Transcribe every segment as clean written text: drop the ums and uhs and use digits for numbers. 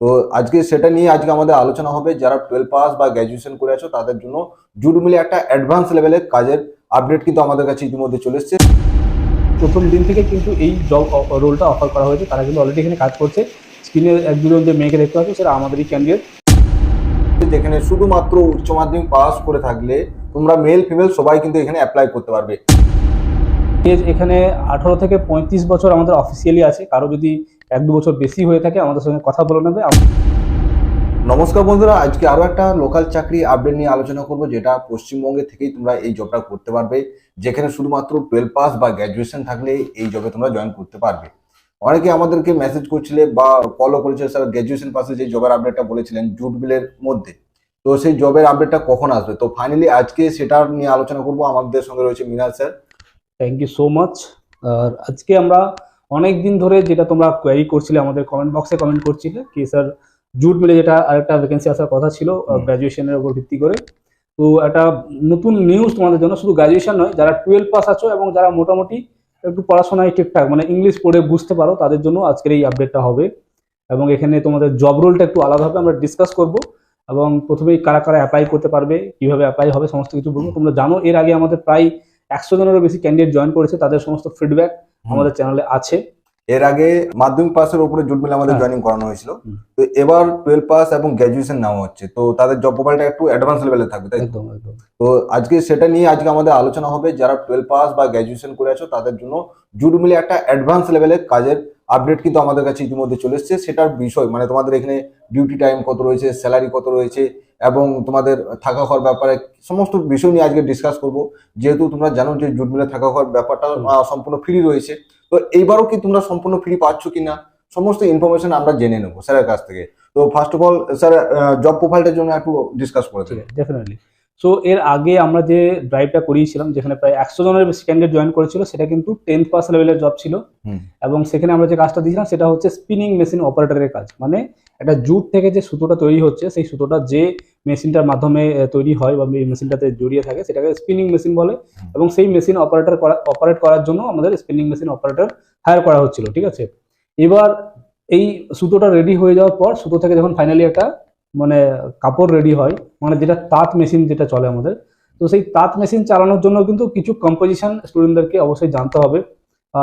তো আজকে সেটা নিয়ে আজকে আমাদের আলোচনা হবে। যারা 12 পাস বা গ্র্যাজুয়েশন করে আছো তাদের জন্য জুট মিলে একটা অ্যাডভান্স লেভেলের কাজের আপডেট কিন্তু আমাদের কাছে ইতিমধ্যে চলে এসেছে। প্রথম দিন থেকে কিন্তু এই জব রোলটা অফার করা হয়েছে। তারা কিন্তু অলরেডি এখানে কাজ করছে। স্ক্রিনে এক দুজন যে মেয়েকে দেখতে পাচ্ছ সেটা আমাদেরই ক্যান্ডিডেট। যেখানে শুধুমাত্র উচ্চ মাধ্যমিক পাস করে থাকলে তোমরা মেল ফিমেল সবাই কিন্তু এখানে অ্যাপ্লাই করতে পারবে। এজ এখানে 18 থেকে 35 বছর আমাদের অফিসিয়ালি আছে। কারো যদি 1-2 বছর বেশি হয়ে থাকে আমাদের সঙ্গে কথা বলে নেবে। নমস্কার বন্ধুরা, আজকে আরো একটা লোকাল চাকরি আপডেট নিয়ে আলোচনা করব, যেটা পশ্চিমবঙ্গে থেকেই তোমরা এই জবটা করতে পারবে। যেখানে শুধুমাত্র 12 পাস বা গ্র্যাজুয়েশন থাকলে এই জবে তোমরা জয়েন করতে পারবে। অনেকে আমাদেরকে মেসেজ করছিলে বা কলও করেছিল, স্যার গ্র্যাজুয়েশন পাশে যে জবের আপডেটটা বলেছিলেন জুট বিলের মধ্যে, তো সেই জবের আপডেটটা কখন আসবে। তো ফাইনালি আজকে সেটা নিয়ে আলোচনা করব। আমাদের সঙ্গে রয়েছে Minal sir. Thank you so much. আর আজকে আমরা অনেক দিন ধরে যেটা তোমরা কোয়ারি করছিলে, আমাদের কমেন্ট বক্সে কমেন্ট করছিলে কি স্যার জুট মিলে যেটা আরেকটা ভ্যাকেন্সি আসার কথা ছিল গ্র্যাজুয়েশনের উপর ভিত্তি করে। তো একটা নতুন নিউজ তোমাদের জন্য, শুধু গ্র্যাজুয়েশন নয়, যারা 12 পাস আছো এবং যারা মোটামুটি একটু পড়াশোনায় ঠিকঠাক মানে ইংলিশ পড়ে বুঝতে পারো তাদের জন্য আজকের এই আপডেটটা হবে। এবং এখানে তোমাদের জব রোলটা একটু আলাদাভাবে আমরা ডিসকাস করব। এবং প্রথমেই কারা কারা অ্যাপ্লাই করতে পারবে, কিভাবে অ্যাপ্লাই হবে, সমস্ত কিছু বলবো। তোমরা জানো এর আগে আমাদের প্রায় 100 জনেরও বেশি ক্যান্ডিডেট জয়েন করেছে, তাদের সমস্ত ফিডব্যাক আমাদের চ্যানেলে আছে। এর আগে মাধ্যমিক পাসের উপরে জুট মিলে আমাদের হ্যাঁ। জয়েনিং করানো হয়েছিল। তো এবার 12 পাস এবং গ্র্যাজুয়েশন নেওয়া হচ্ছে, তো তাদের জব প্রোফাইলটা একটু অ্যাডভান্স লেভেলে থাকবে, তাই তো? একদম একদম। তো আজকে সেটা নিয়ে আজকে আমাদের আলোচনা হবে। যারা 12 পাস বা গ্র্যাজুয়েশন করে আছো তাদের জন্য জুট মিলে একটা অ্যাডভান্স লেভেলের কাজের আপডেট কিন্তু আমাদের কাছে ইতিমধ্যে চলে এসেছে। সেটার বিষয় মানে তোমাদের এখানে ডিউটি টাইম কত রয়েছে, স্যালারি কত রয়েছে এবং তোমাদের থাকা খাওয়ার ব্যাপারে সমস্ত বিষয় নিয়ে আজকে ডিসকাস করব। যেহেতু তোমরা জানো যে জুট মিলে থাকা খাওয়ার ব্যাপারটা সম্পূর্ণ ফ্রি রয়েছে, তো এইবারও কি তোমরা সম্পূর্ণ ফ্রি পাচ্ছ কিনা সমস্ত ইনফরমেশন আমরা জেনে নেবো স্যারের কাছ থেকে। তো first of all sir, job প্রোফাইলটার জন্য একটু ডিসকাস করে দেবেন। ডেফিনেটলি। সো এর আগে আমরা যে ড্রাইভটা করিয়েছিলাম, যেখানে প্রায় 100 জনের বেশি ক্যান্ডিডেট জয়েন করেছিল, সেটা কিন্তু 10th পাস লেভেলের জব ছিল। এবং সেখানে আমরা যে কাজটা দিয়েছিলাম সেটা হচ্ছে স্পিনিং মেশিন অপারেটরের কাজ। মানে একটা জুট থেকে যে সুতোটা তৈরি হচ্ছে, সেই সুতোটা যে মেশিনটার মাধ্যমে তৈরি হয় বা মেশিনটাতে জড়িয়ে থাকে সেটাকে স্পিনিং মেশিন বলে। এবং সেই মেশিন অপারেট করার জন্য আমাদের স্পিনিং মেশিন অপারেটর হায়ার করা হচ্ছিল, ঠিক আছে। এবার এই সুতোটা রেডি হয়ে যাওয়ার পর, সুতো থেকে যখন ফাইনালি একটা মানে কাপড় রেডি হয়, মানে যেটা তাঁত মেশিন যেটা চলে আমাদের, তো সেই তাঁত মেশিন চালানোর জন্য কিন্তু কিছু কম্পোজিশন স্টুডেন্টদেরকে অবশ্যই জানতে হবে।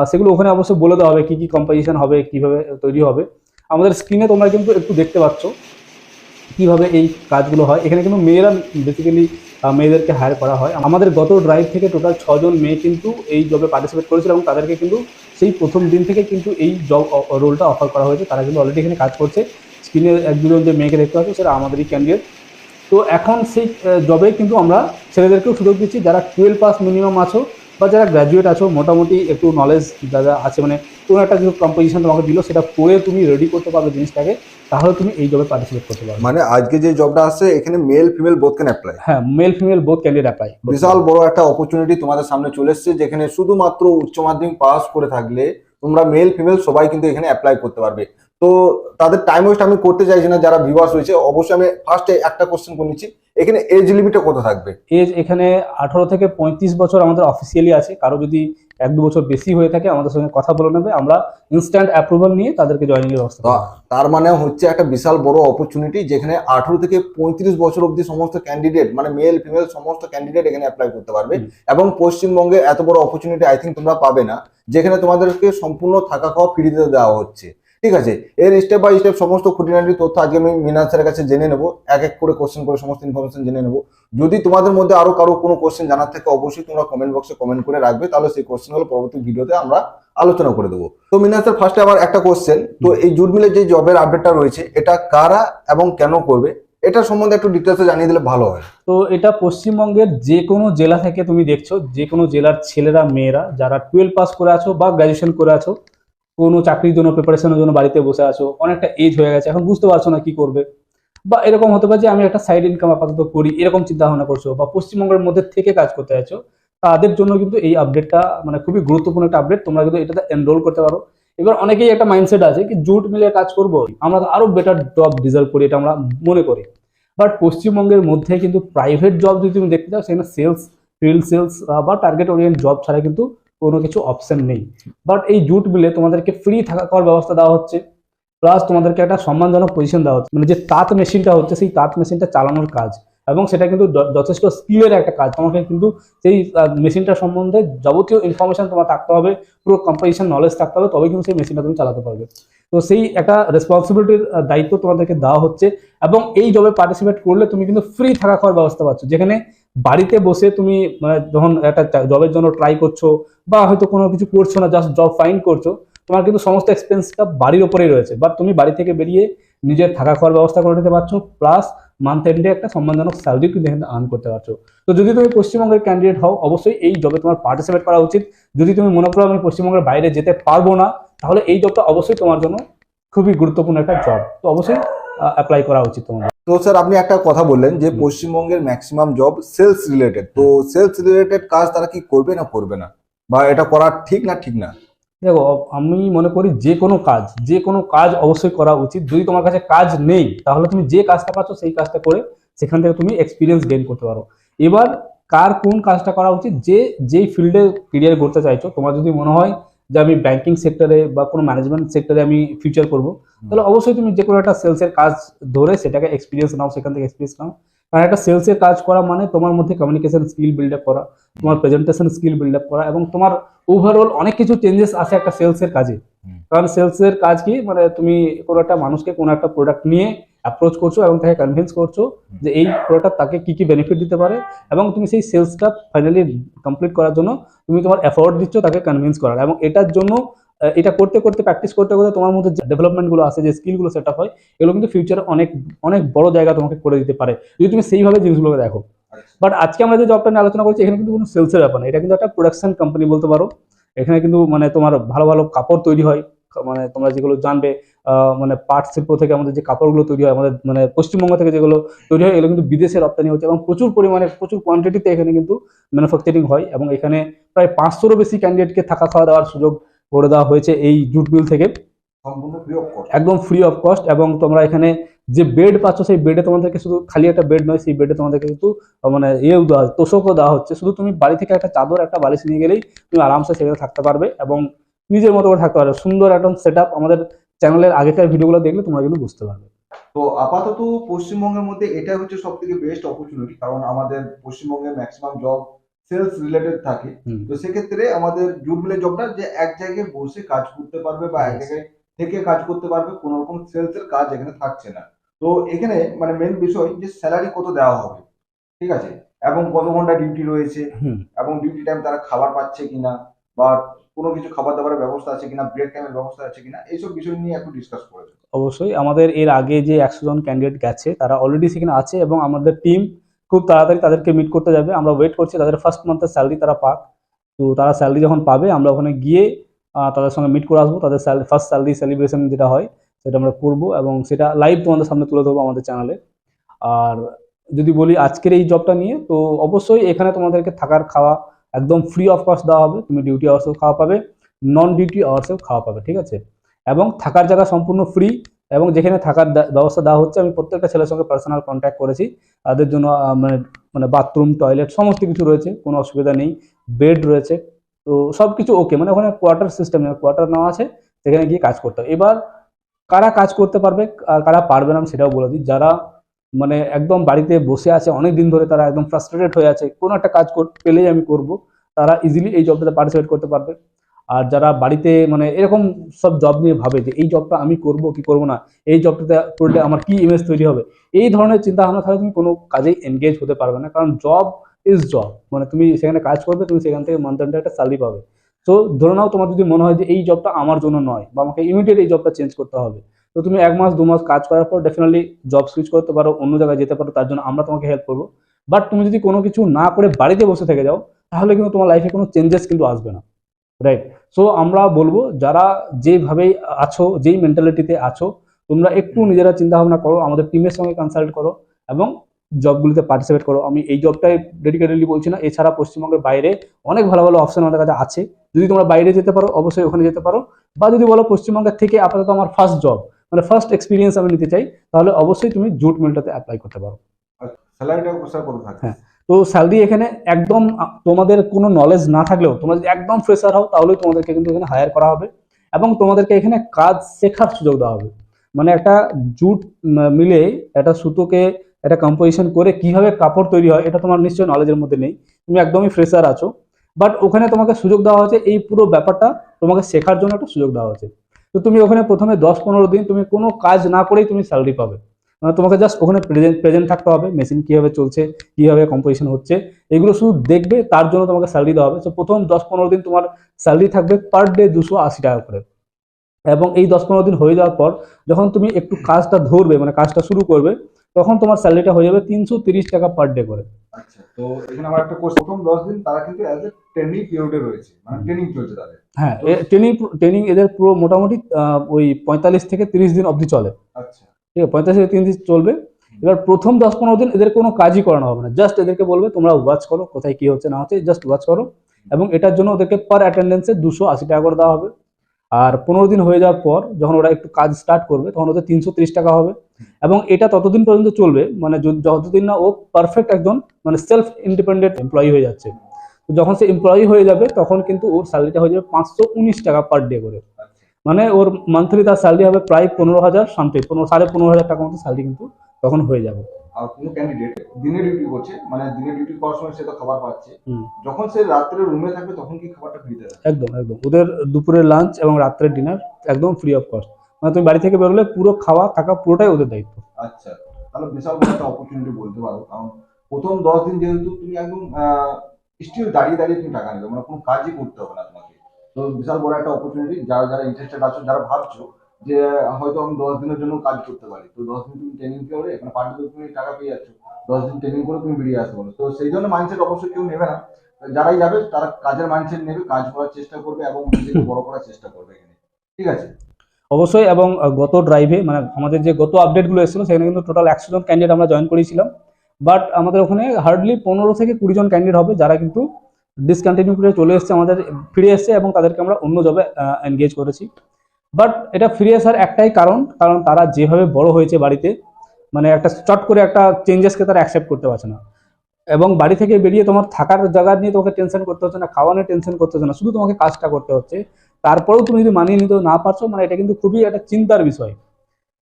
সেগুলো ওখানে অবশ্যই বলে দেওয়া হবে কি কি কম্পোজিশন হবে, কিভাবে তৈরি হবে। আমাদের স্ক্রিনে তোমরা কিন্তু একটু দেখতে পাচ্ছ কিভাবে এই কাজগুলো হয়। এখানে কিন্তু মেয়েরা বেসিক্যালি মেয়েদেরকে হায়ার করা হয়। আমাদের গত ড্রাইভ থেকে টোটাল 6 জন মেয়ে কিন্তু এই জবে পার্টিসিপেট করেছিল এবং তাদেরকে কিন্তু সেই প্রথম দিন থেকে কিন্তু এই জব রোলটা অফার করা হয়েছে। তারা কিন্তু অলরেডি এখানে কাজ করছে। স্ক্রিনে এক দুজন যে মেয়েকে দেখতে পাচ্ছ সেটা আমাদেরই ক্যান্ডিডেট। তো এখন সেই জবে কিন্তু আমরা ছেলেদেরকেও সুযোগ দিচ্ছি, যারা 12 পাস মিনিমাম আছো বা যারা গ্র্যাজুয়েট আছো, মোটামুটি একটু নলেজ যারা আছে, মানে কোনো একটা কিছু কম্পোজিশন তোমাকে দিল, সেটা পড়ে তুমি রেডি করতে পারবে জিনিসটাকে, তাহলে তুমি এই জবে পার্টিসিপেট করতে পারবে। মানে আজকে যে জবটা আসছে এখানে male female both can apply. হ্যাঁ, male female both candidate apply. বিশাল বড় একটা অপরচুনিটি তোমাদের সামনে চলে এসেছে, যেখানে শুধুমাত্র উচ্চ মাধ্যমিক পাস করে থাকলে তোমরা মেল ফিমেল সবাই কিন্তু এখানে অ্যাপ্লাই করতে পারবে। তো তাদের টাইম ওয়েস্ট আমি করতে চাইছি না। যারা ভিউয়ার্স রয়েছে অবশ্যই আমি ফার্স্টে একটা কোশ্চেন করে নিচ্ছি, এখানে এজ লিমিটটা কত থাকবে? এজ এখানে 18 থেকে 35 বছর আমাদের অফিসিয়ালি আছে। কারো যদি 1-2 বছর বেশি হয়ে থাকে আমাদের সঙ্গে কথা বলে নেবে, আমরা ইনস্ট্যান্ট অ্যাপ্রুভাল নিয়ে তাদেরকে জয়েনিং এর ব্যবস্থা করব। তার মানে হচ্ছে একটা বিশাল বড় অপরচুনিটি, যেখানে 18 থেকে 35 বছর অবধি সমস্ত ক্যান্ডিডেট মানে মেল ফিমেল সমস্ত ক্যান্ডিডেট এখানে অ্যাপ্লাই করতে পারবে। এবং পশ্চিমবঙ্গে এত বড় অপরচুনিটি আই থিঙ্ক তোমরা পাবে না, যেখানে তোমাদেরকে সম্পূর্ণ থাকা খাওয়া ফ্রিতে দেওয়া হচ্ছে। ঠিক আছে, এর স্টেপ বাই স্টেপ সমস্ত খুঁটিনাটি তথ্য আজকে আমি মিনাল স্যারের কাছে জেনে নেবো, এক এক করে কোশ্চেন করে সমস্ত ইনফরমেশন জেনে নেবো। যদি তোমাদের মধ্যে আরো কারো কোনো কোশ্চেন জানার থাকে অবশ্যই তোমরা কমেন্ট বক্সে কমেন্ট করে রাখবে, তাহলে সেই কোশ্চেন গুলো পরবর্তী ভিডিওতে আমরা আলোচনা করে দেবো। তো মিনাল স্যার, ফার্স্টে আবার একটা কোশ্চেন, তো এই জুট মিলের যে জবের আপডেটটা রয়েছে এটা কারা এবং কেন করবে, এটা সম্বন্ধে একটু ডিটেলসে জানিয়ে দিলে ভালো হয়। তো এটা পশ্চিমবঙ্গের যে কোনো জেলা থেকে তুমি দেখছো, যে কোনো জেলার ছেলেরা মেয়েরা যারা 12 পাস করে আছো বা গ্র্যাজুয়েশন করে আছো, কোনো চাকরির জন্য প্রিপারেশনের জন্য বাড়িতে বসে আছো, অনেকটা এজ হয়ে গেছে, এখন বুঝতে পারছো না কি করবে, বা এরকম হতে পারে যে আমি একটা সাইড ইনকাম আপাতত করি, এরকম চিন্তা ভাবনা করছো, বা পশ্চিমবঙ্গের মধ্যে থেকে কাজ করতে চাইছো, তাদের জন্য কিন্তু এই আপডেটটা মানে খুবই গুরুত্বপূর্ণ একটা আপডেট। তোমরা কিন্তু এটাতে এনরোল করতে পারো। এবার অনেকেই একটা মাইন্ডসেট আছে কি জুট মিলে কাজ করব, আমরা তো আরো বেটার জব ডিজার্ভ করি, এটা আমরা মনে করি। বাট পশ্চিমবঙ্গের মধ্যে কিন্তু প্রাইভেট জব যদি তুমি দেখতে চাও, সেখানে সেলস, ফিল্ড সেলস বা টার্গেট ওরিয়েন্ট জব ছাড়া কিন্তু কোনো কিছু অপশন নেই। বাট এই জুট মিলে তোমাদেরকে ফ্রি থাকা খাওয়ার ব্যবস্থা দেওয়া হচ্ছে। প্লাস তোমাদেরকে একটা সম্মানজনক পজিশন দেওয়া হচ্ছে, মানে যে তাঁত মেশিনটা হচ্ছে সেই তাঁত মেশিনটা চালানোর কাজ, এবং সেটা কিন্তু যথেষ্ট স্কিলের একটা কাজ। তোমাকে কিন্তু সেই মেশিনটা সম্বন্ধে যাবতীয় ইনফরমেশন তোমার থাকতে হবে, পুরো কম্পোজিশন নলেজ থাকতে হবে, তবে কিন্তু সেই মেশিনটা তুমি চালাতে পারবে। তো সেই একটা রেসপন্সিবিলিটির দায়িত্ব তোমাদেরকে দেওয়া হচ্ছে, এবং এই জবে পার্টিসিপেট করলে তুমি কিন্তু ফ্রি থাকা খাওয়ার ব্যবস্থা পাচ্ছ, যেখানে বাড়িতে বসে তুমি মানে যখন একটা জবের জন্য ট্রাই করছো বা হয়তো কোনো কিছু করছো না, জাস্ট জব ফাইন্ড করছো, তোমার কিন্তু সমস্ত এক্সপেন্সটা বাড়ির ওপরেই রয়েছে, বাট তুমি বাড়ি থেকে বেরিয়ে নিজের থাকা খাওয়ার ব্যবস্থা করে নিতে পারছো, প্লাস মান্থ এন্ডে একটা সম্মানজনক স্যালারি কিন্তু এখানে আর্ন করতে পারছো। তো যদি তুমি পশ্চিমবঙ্গের ক্যান্ডিডেট হও, অবশ্যই এই জবে তোমার পার্টিসিপেট করা উচিত। যদি তুমি মনে করো আমি পশ্চিমবঙ্গের বাইরে যেতে পারবো না, তাহলে এই জবটা অবশ্যই তোমার জন্য খুবই গুরুত্বপূর্ণ একটা জব, তো অবশ্যই অ্যাপ্লাই করা উচিত তোমার। তো স্যার আপনি একটা কথা বললেন যে পশ্চিমবঙ্গের ম্যাক্সিমাম জব সেলস রিলেটেড, তো সেলস রিলেটেড কাজ তারা কি করবে না করবে না, বা এটা করা ঠিক না ঠিক না? দেখো, আমি মনে করি যে কোনো কাজ অবশ্যই করা উচিত। যদি তোমার কাছে কাজ নেই, তাহলে তুমি যে কাজটা পাচ্ছ সেই কাজটা করে সেখান থেকে তুমি এক্সপিরিয়েন্স গেইন করতে পারো। এবার কার কোন কাজটা করা উচিত, যেই ফিল্ডে কেরিয়ার করতে চাইছো, তোমার যদি মনে হয় যে আমি ব্যাংকিং সেক্টরে বা কোনো ম্যানেজমেন্ট সেক্টরে আমি ফিউচার করবো, তাহলে অবশ্যই তুমি যে কোনো একটা সেলসের কাজ ধরে সেটাকে এক্সপিরিয়েন্স নাও, সেখান থেকে এক্সপিরিয়েন্স নাও। কারণ একটা সেলসের কাজ করা মানে তোমার মধ্যে কমিউনিকেশন স্কিল বিল্ড আপ করা, তোমার প্রেজেন্টেশন স্কিল বিল্ড আপ করা, এবং তোমার ওভারঅল অনেক কিছু চেঞ্জেস আছে একটা সেলসের কাজে। কারণ সেলসের কাজ কি, মানে তুমি কোনো একটা মানুষকে কোনো একটা প্রোডাক্ট নিয়ে অ্যাপ্রোচ করছো এবং তাকে কনভিন্স করছো যে এই প্রোডাক্ট তাকে কি কি বেনিফিট দিতে পারে, এবং তুমি সেই সেলসটা ফাইনালি কমপ্লিট করার জন্য তুমি তোমার এফোর্ট দিচ্ছ তাকে কনভিন্স করার, এবং এটার জন্য এটা করতে করতে প্র্যাকটিস করতে করতে তোমার মধ্যে যে ডেভেলপমেন্টগুলো আছে, যে স্কিলগুলো সেট আপ হয়, এগুলো কিন্তু ফিউচারে অনেক অনেক বড় জায়গা তোমাকে করে দিতে পারে যদি তুমি সেইভাবে জিনিসগুলোকে দেখো। বাট আজকে আমরা যে জবটা নিয়ে আলোচনা করছি, এখানে কিন্তু কোনো সেলসের ব্যাপার না, এটা কিন্তু একটা প্রোডাকশন কোম্পানি বলতে পারো। এখানে কিন্তু মানে তোমার ভালো ভালো কাপড় তৈরি হয়, মানে তোমরা যেগুলো জানবে মানে পাট শিল্প থেকে আমাদের যে কাপড়গুলো তৈরি হয়, আমাদের মানে পশ্চিমবঙ্গ থেকে যেগুলো তৈরি হয়, এগুলো কিন্তু বিদেশে রপ্তানি হচ্ছে, এবং প্রচুর পরিমাণে প্রচুর কোয়ান্টিটিতে এখানে কিন্তু ম্যানুফ্যাকচারিং হয়, এবং এখানে প্রায় 500-রও বেশি ক্যান্ডিডেটকে থাকা খাওয়া দেওয়ার সুযোগ করে দেওয়া হয়েছে এই জুট মিল থেকে, সম্পূর্ণ ফ্রি অফ কস্ট। একদম ফ্রি অফ কস্ট। এবং তোমরা এখানে যে বেড পাচ্ছ, সেই বেডে তোমাদেরকে শুধু খালি একটা বেড নয়, সেই বেডে তোমাদেরকে কিন্তু মানে ইয়েও দেওয়া হচ্ছে, তোষকও দেওয়া হচ্ছে। শুধু তুমি বাড়ি থেকে একটা চাদর একটা বালিশ নিয়ে গেলেই তুমি আরামসে সেখানে থাকতে পারবে, এবং নিজের মতো করে থাকতে পারবে। সুন্দর একদম সেট আপ, আমাদের চ্যানেলের আগেকার ভিডিওগুলো দেখলে তোমরা কিন্তু বুঝতে পারবে। তো আপাতত পশ্চিমবঙ্গের মধ্যে এটাই হচ্ছে সব থেকে বেস্ট অপরচুনিটি, কারণ আমাদের পশ্চিমবঙ্গে ম্যাক্সিমাম জব সেলস রিলেটেড থাকে। তো সেক্ষেত্রে আমাদের জুট মিলের জবটা যে এক জায়গায় বসে কাজ করতে পারবে বা এক জায়গায় থেকে কাজ করতে পারবে, কোনো রকম সেলস এর কাজ এখানে থাকছে না। তো এখানে মানে মেন বিষয় যে স্যালারি কত দেওয়া হবে, ঠিক আছে, এবং কত ঘন্টা ডিউটি রয়েছে, এবং ডিউটি টাইম তারা খাবার পাচ্ছে কিনা, বা কোনো কিছু খাবার দাবারের ব্যবস্থা আছে কিনা, ব্রেক টাইমের ব্যবস্থা আছে কিনা, এইসব বিষয় নিয়ে একটু ডিসকাস করেছে। অবশ্যই আমাদের এর আগে যে 100 জন ক্যান্ডিডেট গেছে তারা অলরেডি সেখানে আছে, এবং আমাদের টিম খুব তাড়াতাড়ি তাদেরকে মিট করতে যাবে। আমরা ওয়েট করছি তাদের ফার্স্ট মান্থের স্যালারি তারা পাক। তো তারা স্যালারি যখন পাবে, আমরা ওখানে গিয়ে তাদের সঙ্গে মিট করে আসবো। তাদের ফার্স্ট স্যালারি সেলিব্রেশন যেটা হয় সেটা আমরা করবো, এবং সেটা লাইভ তোমাদের সামনে তুলে ধরবো আমাদের চ্যানেলে। আর যদি বলি আজকের এই জবটা নিয়ে, তো অবশ্যই এখানে তোমাদেরকে থাকার খাওয়া একদম ফ্রি অফ কস্ট দেওয়া হবে। তুমি ডিউটি আওয়ার্সেও খাওয়া পাবে, নন ডিউটি আওয়ার্সেও খাওয়া পাবে, ঠিক আছে। এবং থাকার জায়গা সম্পূর্ণ ফ্রি, এবং যেখানে থাকার ব্যবস্থা দেওয়া হচ্ছে, আমি প্রত্যেকটা ছেলের সঙ্গে পার্সোনাল কন্ট্যাক্ট করেছি, তাদের জন্য মানে মানে বাথরুম টয়লেট সমস্ত কিছু রয়েছে, কোনো অসুবিধা নেই, বেড রয়েছে, তো সব কিছু ওকে। মানে ওখানে কোয়ার্টার সিস্টেম, কোয়ার্টার নেওয়া আছে, সেখানে গিয়ে কাজ করতে হবে। এবার কারা কাজ করতে পারবে আর কারা পারবে না, আমি সেটাও বলে দিই। যারা মানে একদম বাড়িতে বসে আছে অনেক দিন ধরে, তারা একদম ফ্রাস্ট্রেটেড হয়ে আছে, কোনো একটা কাজ পেলেই আমি করব, তারা ইজিলি এই জবটাতে পার্টিসিপেট করতে পারবে। আর যারা বাড়িতে মানে এরকম সব জব নিয়ে ভাবে যে এই জবটা আমি করব কি করব না, এই জবটাতে করলে আমার কি ইমেজ তৈরি হবে, এই ধরনের চিন্তা ভাবনা থাকলে তুমি কোনো কাজেই এনগেজ হতে পারবে না। কারণ জব ইজ জব, মানে তুমি সেখানে কাজ করবে, তুমি সেখান থেকে মান্থ এন্ডে একটা স্যালারি পাবে। তো ধরে নাও তোমার যদি মনে হয় যে এই জবটা আমার জন্য নয়, বা আমাকে ইমিডিয়েট এই জবটা চেঞ্জ করতে হবে, তো তুমি 1 মাস 2 মাস কাজ করার পর ডেফিনেটলি জব সুইচ করতে পারো, অন্য জায়গায় যেতে পারো, তার জন্য আমরা তোমাকে হেল্প করবো। বাট তুমি যদি কোনো কিছু না করে বাড়িতে বসে থেকে যাও, তাহলে কিন্তু তোমার লাইফে কোনো চেঞ্জেস কিন্তু আসবে না, রাইট। সো আমরা বলবো যারা যেভাবেই আছো, যেই মেন্টালিটিতে আছো, তোমরা একটু নিজেরা চিন্তা ভাবনা করো, আমাদের টিমের সঙ্গে কনসাল্ট করো, এবং জবগুলিতে পার্টিসিপেট করো। আমি এই জবটাই ডেডিকেটেডলি বলছি না, এছাড়া পশ্চিমবঙ্গের বাইরে অনেক ভালো ভালো অপশন আমাদের কাছে আছে। যদি তোমরা বাইরে যেতে পারো, অবশ্যই ওখানে যেতে পারো। বা যদি বলো পশ্চিমবঙ্গের থেকে আপাতত আমার ফার্স্ট জব, মানে ফার্স্ট এক্সপিরিয়েন্স আমি নিতে চাই, তাহলে অবশ্যই তুমি জুট মিলটাতে অ্যাপ্লাই করতে পারো। স্যালারিটা কত থাকে? হ্যাঁ, তো স্যালারি এখানে একদম তোমাদের কোনো নলেজ না থাকলেও, তোমরা যদি একদম ফ্রেশার হও, তাহলে তোমাদেরকে কিন্তু এখানে হায়ার করা হবে, এবং তোমাদেরকে এখানে কাজ শেখার সুযোগ দেওয়া হবে। মানে একটা জুট মিলে একটা সুতোকে একটা কম্পোজিশন করে কিভাবে কাপড় তৈরি হয় এটা তোমার নিশ্চয়ই নলেজের মধ্যে নেই, তুমি একদমই ফ্রেশার আছো। বাট ওখানে তোমাকে সুযোগ দেওয়া হচ্ছে এই পুরো ব্যাপারটা তোমাকে শেখার জন্য একটা সুযোগ দেওয়া হচ্ছে। তো তুমি ওখানে প্রথমে 10-15 দিন তুমি কোনো কাজ না করেই তুমি স্যালারি পাবে। মানে তোমাকে জাস্ট ওখানে প্রেজেন্ট থাকতে হবে, মেশিন কিভাবে চলছে, কিভাবে কম্পোজিশন হচ্ছে, এগুলো শুধু দেখবে, তার জন্য তোমাকে স্যালারি দেওয়া হবে। তো প্রথম 10-15 দিন তোমার স্যালারি থাকবে পার ডে 280 টাকা করে। এবং এই 10-15 দিন হয়ে যাওয়ার পর যখন তুমি একটু কাজটা ধরবে, মানে কাজটা শুরু করবে, তখন তোমার স্যালারিটা হয়ে যাবে 330 টাকা পার ডে করে। আচ্ছা, তো এখানে আমার একটা কোর্স, প্রথম 10 দিন তারা কিন্তু অ্যাজ এ ট্রেনিং পিরিয়ডে রয়েছে, মানে ট্রেনিং চলছে তাদের। হ্যাঁ, ট্রেনিং এদের পুরো মোটামুটি ওই 45 থেকে 30 দিন অবধি চলে। আচ্ছা, ঠিক আছে, 45 থেকে 30 দিন চলবে। এবার প্রথম 10-15 দিন এদের কোনো কাজই করানো হবে না, জাস্ট এদেরকে বলবে তোমরা ওয়াচ করো কোথায় কি হচ্ছে না হচ্ছে, জাস্ট ওয়াচ করো। এবং এটার জন্য ওদেরকে পার অ্যাটেন্ডেন্সে 280 টাকা করে দেওয়া হবে। আর 15 দিন হয়ে যাওয়ার পর যখন ওরা একটু কাজ স্টার্ট করবে তখন ওদের 330 টাকা হবে। এবং এটা ততদিন পর্যন্ত চলবে মানে যতদিন না ও পারফেক্ট একজন মানে সেলফ ইন্ডিপেন্ডেন্ট এমপ্লয়ি হয়ে যাচ্ছে। তো যখন সে এমপ্লয়ি হয়ে যাবে তখন কিন্তু ওর স্যালারিটা হয়ে যাবে 519 টাকা পার ডে করে। মানে ওর মান্থলি তার স্যালারি হবে প্রায় 15,000 সামথিং, 15,500 টাকা মতো স্যালারি কিন্তু তখন হয়ে যাবে। আর কোনো ক্যান্ডিডেট দিনে ডিউটি করছে, মানে দিনে ডিউটি করার সময় সে তো খাবার পাচ্ছে, হুম, যখন সে রাত্রে রুমে থাকবে তখন কি খাবারটা ফ্রিতে দেয়? একদম একদম ওদের দুপুরের লাঞ্চ এবং রাত্রের ডিনার একদম ফ্রি অফ কস্ট। মানে তুমি বাড়ি থেকে বেরোলে পুরো খাওয়া থাকা পুরোটাই ওদের দায়িত্ব। আচ্ছা, তাহলে বিশাল বড় একটা অপরচুনিটি বলতে পারো, কারণ প্রথম 10 দিন যেহেতু তুমি একদম স্টিল দাঁড়িয়ে দাঁড়িয়ে তুমি টাকা নেবে, মানে কোনো কাজই করতে হবে না তোমাকে। তো বিশাল বড় একটা অপরচুনিটি, যারা যারা ইন্টারেস্টেড আছো, যারা ভাবছো যে হয়তো আমি 10 দিনের জন্য কাজ করতে পারি, তো 10 দিন তুমি ট্রেনিং করে মানে পার ডে তুমি টাকা পেয়ে যাচ্ছ, 10 দিন ট্রেনিং করে তুমি বেরিয়ে আসতে পারো। তো সেই জন্য মাইন্ডসেট অবশ্যই কেউ নেবে না, যারাই যাবে তারা কাজের মাইন্ডসেট নেবে, কাজ করার চেষ্টা করবে এবং নিজেকে বড় করার চেষ্টা করবে এখানে। ঠিক আছে। অবশ্যই। এবং গত ড্রাইভে মানে আমাদের যে গত আপডেটগুলো এসেছিল সেখানে কিন্তু টোটাল 100 জন ক্যান্ডিডেট আমরা জয়েন করেছিলাম। বাট আমাদের ওখানে হার্ডলি 15 থেকে 20 জন ক্যান্ডিডেট হবে যারা কিন্তু ডিসকন্টিনিউ করে চলে এসছে, আমাদের ফিরে এসছে এবং তাদেরকে আমরা অন্য জবে এনগেজ করেছি। বাট এটা ফিরে আসার একটাই কারণ, কারণ তারা যেভাবে বড় হয়েছে বাড়িতে, মানে একটা চট করে একটা চেঞ্জেসকে তারা অ্যাকসেপ্ট করতে পারছে না। এবং বাড়ি থেকে বেরিয়ে তোমার থাকার জায়গা নিয়ে তোমাকে টেনশন করতে হচ্ছে না, খাওয়া নিয়ে টেনশন করতে হচ্ছে না, শুধু তোমাকে কাজটা করতে হচ্ছে। তারপরেও তুমি যদি মানিয়ে নিতে না পারছো, মানে এটা কিন্তু খুবই একটা চিন্তার বিষয়।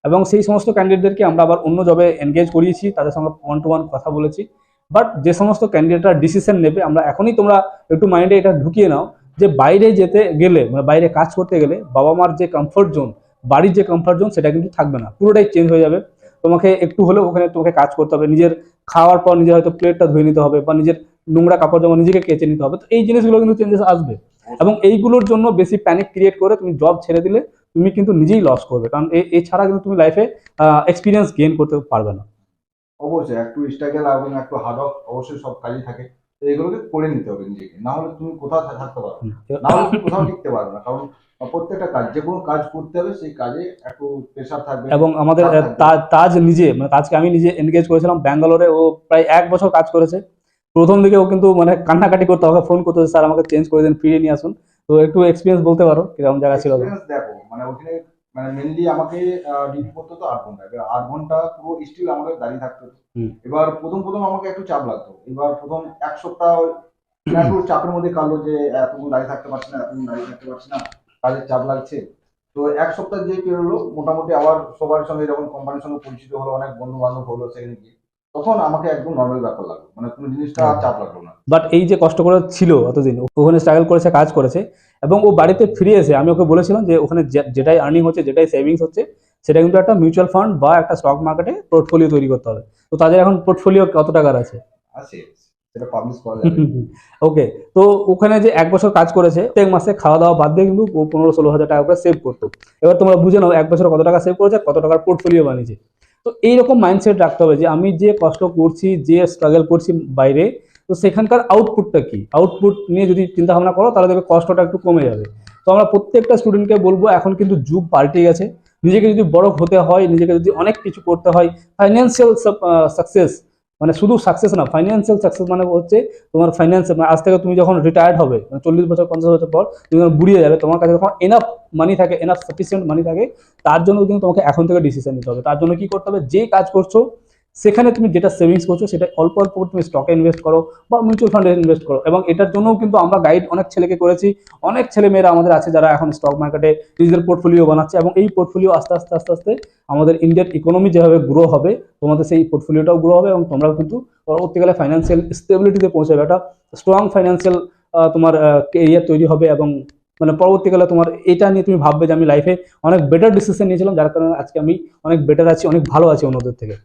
এবং সেই সমস্ত ক্যান্ডিডেটদেরকে আমরা আবার অন্য জবে এনগেজ করিয়েছি, তাদের সঙ্গে 1-to-1 কথা বলেছি। বাট যে সমস্ত ক্যান্ডিডেটরা ডিসিশন নেবে, আমরা এখনই তোমরা একটু মাইন্ডে এটা ঢুকিয়ে নাও যে বাইরে যেতে গেলে মানে বাইরে কাজ করতে গেলে বাবা মার যে কমফর্ট জোন, বাড়ির যে কমফর্ট জোন সেটা কিন্তু থাকবে না, পুরোটাই চেঞ্জ হয়ে যাবে। তোমাকে একটু হলেও ওখানে তোমাকে কাজ করতে হবে, নিজের খাওয়ার পর নিজের হয়তো প্লেটটা ধুয়ে নিতে হবে বা নিজের নোংরা কাপড় জামা নিজেকে কেচে নিতে হবে। তো এই জিনিসগুলো কিন্তু চেঞ্জেস আসবে। এবং এইগুলোর জন্য বেশি প্যানিক ক্রিয়েট করে তুমি জব ছেড়ে দিলে তুমি কিন্তু নিজেই লস করবে, কারণ এছাড়া কিন্তু তুমি লাইফে এক্সপিরিয়েন্স গেইন করতে পারবে না। অবশ্যই একটু স্ট্রাগল এবং একটু হার্ড ওয়ার্ক অবশ্যই সব কাজই থাকে, তো এগুলোকে করে নিতে হবে নিজেকে, না হলে তুমি কোথাও থাকতে পারবে না, না হলে তুমি কোথাও টিকতে পারবে না। কারণ প্রত্যেকটা কাজ, যে কোনো কাজ করতে হবে সেই কাজে একটু প্রেশার থাকবে। এবং আমাদের চাপ থাকবে। তাজ নিজে মানে তাজকে আমি নিজে এনগেজ করেছিলাম ব্যাঙ্গালোরে, ও প্রায় 1 বছর কাজ করেছে। প্রথম দিকে ও কিন্তু মানে কান্নাকাটি করতে, আমাকে ফোন করতে, স্যার আমাকে চেঞ্জ করে দিন, ফিরিয়ে নিয়ে আসুন। তো একটু এক্সপিরিয়েন্স বলতে পারো কিরকম জায়গা ছিল? Experience দেখো, মানে ওখানে মানে মেনলি আমাকে ডিউটি করতে হতো 8 ঘন্টা, এবার 8 ঘন্টা পুরো স্টিল আমাকে দাঁড়িয়ে থাকতে হতো। হুম। এবার প্রথম প্রথম আমাকে একটু চাপ লাগতো, এবার প্রথম 1 সপ্তাহ একটু চাপের মধ্যে কাটলো, যে এতক্ষণ দাঁড়িয়ে থাকতে পারছি না, এতক্ষণ দাঁড়িয়ে থাকতে পারছি না, কাজের চাপ লাগছে। তো 1 সপ্তাহ যে পেরোলো, মোটামুটি আবার সবার সঙ্গে যখন কোম্পানির সঙ্গে পরিচিত হলো, অনেক বন্ধু বান্ধব হলো সেখানে গিয়ে, তখন আমাকে একদম নর্মাল ব্যাপার লাগলো, মানে কোনো জিনিসটা আর চাপ লাগলো না। বাট এই যে কষ্ট করে ছিল এতদিন, ওখানে স্ট্রাগল করেছে, কাজ করেছে, এবং ও বাড়িতে ফিরে এসে আমি ওকে বলেছিলাম যে ওখানে যেটাই আর্নিং হচ্ছে, যেটাই সেভিংস হচ্ছে, সেটা কিন্তু একটা মিউচুয়াল ফান্ড বা একটা স্টক মার্কেটে পোর্টফোলিও তৈরি করতে হবে। তো তাদের এখন পোর্টফোলিও কত টাকার আছে? আছে, সেটা পাবলিশ করা যাবে। ওকে, তো ওখানে যে 1 বছর কাজ করেছে, প্রত্যেক মাসে খাওয়া দাওয়া বাদ দিয়ে কিন্তু ও 15-16 হাজার টাকা করে সেভ করতো। এবার তোমরা বুঝে নাও 1 বছর কত টাকা সেভ করেছে, কত টাকার পোর্টফোলিও বানিয়েছে। তো এইরকম মাইন্ডসেট রাখতে হবে যে আমি যে কষ্ট করছি, যে স্ট্রাগল করছি বাইরে, তো সেখানকার আউটপুটটা কি, আউটপুট নিয়ে যদি চিন্তা ভাবনা করো তাহলে দেখবে কষ্টটা একটু কমে যাবে। তো আমরা প্রত্যেকটা স্টুডেন্টকে বলবো এখন কিন্তু যুগ পাল্টে গেছে, নিজেকে যদি বড় হতে হয়, নিজেকে যদি অনেক কিছু করতে হয়, ফাইন্যান্সিয়াল সাকসেস মানে শুধু সাকসেস না, ফাইন্যান্সিয়াল সাকসেস মানে হচ্ছে তোমার ফাইন্যান্স, আজ থেকে তুমি যখন রিটায়ার্ড হবে, মানে 40 বছর 50 বছর পর তুমি যখন বুড়িয়ে যাবে, তোমার কাছে যখন এনাফ মানি থাকে, এনাফ সাফিসিয়েন্ট মানি থাকে, তার জন্য কিন্তু তোমাকে এখন থেকে ডিসিশন নিতে হবে। তার জন্য কি করতে হবে, যে কাজ করছো সেখানে তুমি যেটা সেভিংস করছো সেটা অল্প অল্প করে তুমি স্টকে ইনভেস্ট করো বা মিউচুয়াল ফান্ডে ইনভেস্ট করো। এবং এটার জন্যও কিন্তু আমরা গাইড অনেক ছেলেকে করেছি, অনেক ছেলে মেয়েরা আমাদের আছে যারা এখন স্টক মার্কেটে নিজেদের পোর্টফোলিও বানাচ্ছে, এবং এই পোর্টফোলিও আস্তে আস্তে আস্তে আস্তে আমাদের ইন্ডিয়ার ইকোনমি যেভাবে গ্রো হবে তোমাদের সেই পোর্টফোলিওটাও গ্রো হবে, এবং তোমরাও কিন্তু পরবর্তীকালে ফাইন্যান্সিয়াল স্টেবিলিটিতে পৌঁছাবে, একটা স্ট্রং ফাইন্যান্সিয়াল তোমার এরিয়া তৈরি হবে। এবং মানে পরবর্তীকালে তোমার এটা নিয়ে তুমি ভাববে যে আমি লাইফে অনেক বেটার ডিসিশন নিয়েছিলাম, যার কারণে আজকে আমি অনেক বেটার আছি, অনেক ভালো আছি অন্যদের থেকে।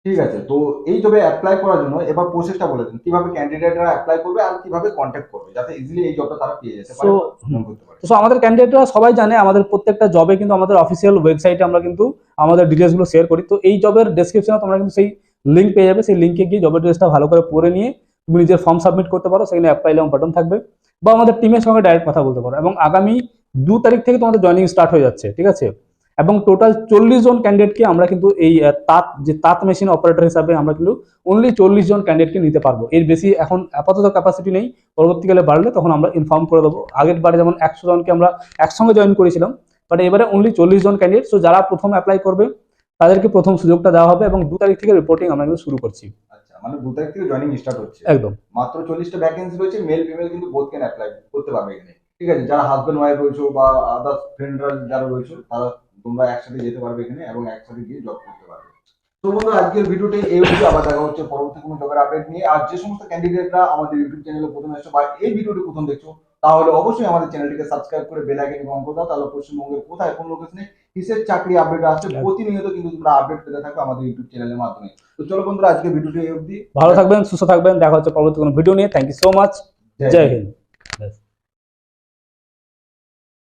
ঠিক আছে, তো এই জবে অ্যাপ্লাই করার জন্য এবার প্রসেসটা বলে দিন, কিভাবে ক্যান্ডিডেটরা অ্যাপ্লাই করবে আর কিভাবে কন্ট্যাক্ট করবে যাতে ইজিলি এই জবটা তারা পেয়ে যেতে পারে, So, পূরণ করতে পারে। তো আমাদের ক্যান্ডিডেটরা সবাই জানে আমাদের প্রত্যেকটা জবে কিন্তু আমাদের অফিসিয়াল ওয়েবসাইটে আমরা কিন্তু আমাদের ডিটেলসগুলো শেয়ার করি। তো এই জবের ডেসক্রিপশনে তোমরা কিন্তু সেই লিঙ্ক পেয়ে যাবে, সেই লিঙ্কে গিয়ে জবের ডিটেলসটা ভালো করে পড়ে নিয়ে তুমি নিজের ফর্ম সাবমিট করতে পারো, সেখানে অ্যাপ্লাই নাও বাটন থাকবে, বা আমাদের টিমের সঙ্গে ডাইরেক্ট কথা বলতে পারো। এবং আগামী 2 তারিখ থেকে তোমাদের জয়েনিং স্টার্ট হয়ে যাচ্ছে, ঠিক আছে। এবং টোটাল 40 জন ক্যান্ডিডেটকে আমরা কিন্তু এই তাঁত মেশিন অপারেটর হিসাবে আমরা কিন্তু অনলি 40 জন ক্যান্ডিডেটকে নিতে পারবো, এর বেশি এখন আপাতত ক্যাপাসিটি নেই। পরবর্তীকালে বাড়লে তখন আমরা ইনফর্ম করে দেবো। আগের বারে যেমন 100 জনকে আমরা একসঙ্গে জয়েন করেছিলাম, বাট এবারে অনলি 40 জন ক্যান্ডিডেট। সো যারা প্রথম অ্যাপ্লাই করবে তাদেরকে প্রথম সুযোগটা দেওয়া হবে, এবং 2 তারিখ থেকে রিপোর্টিং আমরা কিন্তু শুরু করছি। আচ্ছা, মানে 2 তারিখ থেকে জয়েনিং স্টার্ট হচ্ছে। একদম। মাত্র 40টা ভ্যাকেন্সি রয়েছে, মেল ফিমেল কিন্তু বোথ ক্যান অ্যাপ্লাই করতে পারবে এখানে। ঠিক আছে, যারা হাজবেন্ড ওয়াইফ রয়েছে বা আদার ফ্রেন্ডরা যারা রয়েছে তারা তোমরা একসাথে যেতে পারবে এখানে এবং একসাথে গিয়ে জব করতে পারবে। তো বন্ধুরা, আজকের ভিডিওতে এই অবধি, আবার দেখা হচ্ছে পরবর্তী কোনো জবের আপডেট নিয়ে। আর যে সমস্ত ক্যান্ডিডেটরা আমাদের ইউটিউব চ্যানেলে প্রথম এসেছো বা এই ভিডিওটি প্রথম দেখছো, তাহলে অবশ্যই আমাদের চ্যানেলটিকে সাবস্ক্রাইব করে বেল আইকনে অন করে দাও, তাহলে পশ্চিমবঙ্গের কোথায় কোন লোকেশনে কিসের চাকরি আপডেট আসছে প্রতিনিয়ত কিন্তু তোমরা আপডেট পেতে থাকো আমাদের ইউটিউব চ্যানেলের মাধ্যমে। তো চলো বন্ধুরা, আজকে ভিডিওটি এই অবধি। ভালো থাকবেন, সুস্থ থাকবেন, দেখা হচ্ছে পরবর্তী কোনো ভিডিও নিয়ে। Thank you so much. জয় হিন্দ।